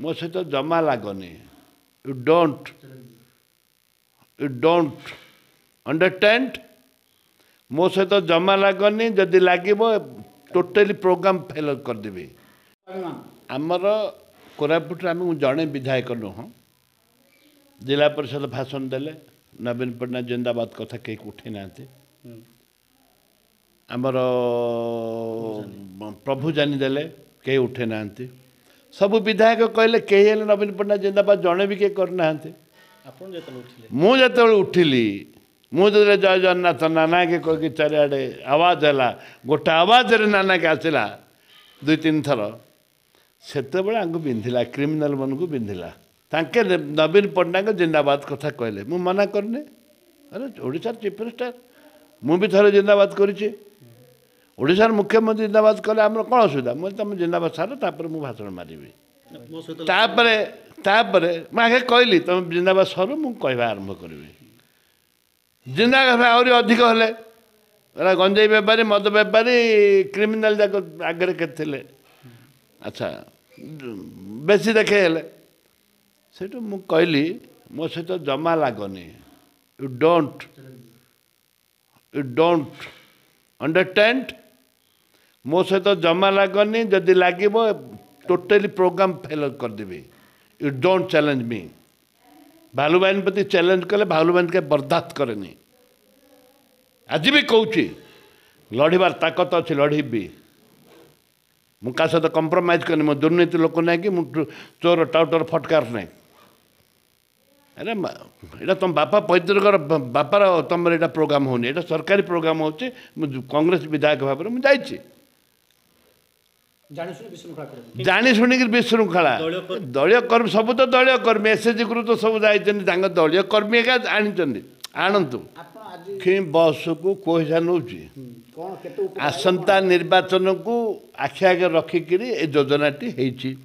मो सहित जमा लागनी यू डोंट अंडरस्टैंड मो सहित जमा लागनी जदि लगे टोटली प्रोग्राम फेल करदेवी आमर कोरापुट आम जड़े विधायक नुह जिला परिषद भाषण देले नवीन पट्टनायक जिंदाबाद कथा कहीं उठे ना आमर प्रभु जानी देले कहीं उठे ना सब विधायक कहले कहीं नवीन पट्टनायक जिंदाबाद जड़े भी कहीं करना मुझे उठिली मुझे जय जगन्नाथ नाना के कह चारिड़े आवाज है गोटे आवाज नाना के आसला दुई तीन थर से बिंधिला क्रिमिनाल मन को बिंधिला तांके नवीन पट्टनायक जिंदाबाद कथा कहले मु मना करने अरे ओडिशा चीफ मिनिस्टर मु भी थरे जिंदाबाद करिछि ओडिशा मुख्यमंत्री जिंदाबाद कले आम कौन असुविधा मुझे तुम जिंदाबाद सार तापर मु भाषण मारिबी तापर आगे कहली तुम जिंदाबाद सर मु कहवा आरंभ करी जिंदाबाद आहरी अधिक हेले गंजेई बेपारी मद बेपारी क्रिमिनाल जाक आगे के अच्छा बेसी देखे हेले से मु कहली मो सहित जमा लागनी यू डोंट अंडरस्टैंड मो सहित जमा लागनी जदि लगे टोटली प्रोग्राम फेल करदेवी यू डोंट चैलेंज मी भालू बहन प्रति चैलेंज कले भालू बहन के बर्दाश्त करेनी आज भी कहूँ लड़ार ताकत अच्छी लड़बी मुझे सहित कंप्रोमाइज करनी मो दुर्नीति लोक ना कि चोर टाउटर फटकार ना अरे यहाँ तुम बापा पैतृक बापार तुम यहाँ प्रोग्राम होनी यहाँ सरकारी प्रोग्राम हो कांग्रेस विधायक भाव में जाइए जानी शुणिक विशृंखला दलीय कर्मी सब तो दलीय कर्मी एसएचजी ग्रुप तो सब जाइए दलीय कर्मी एका आणतु कि बस को कोहिसा नौ आसंता निर्वाचन को आखि आगे रखिकी योजनाटी होती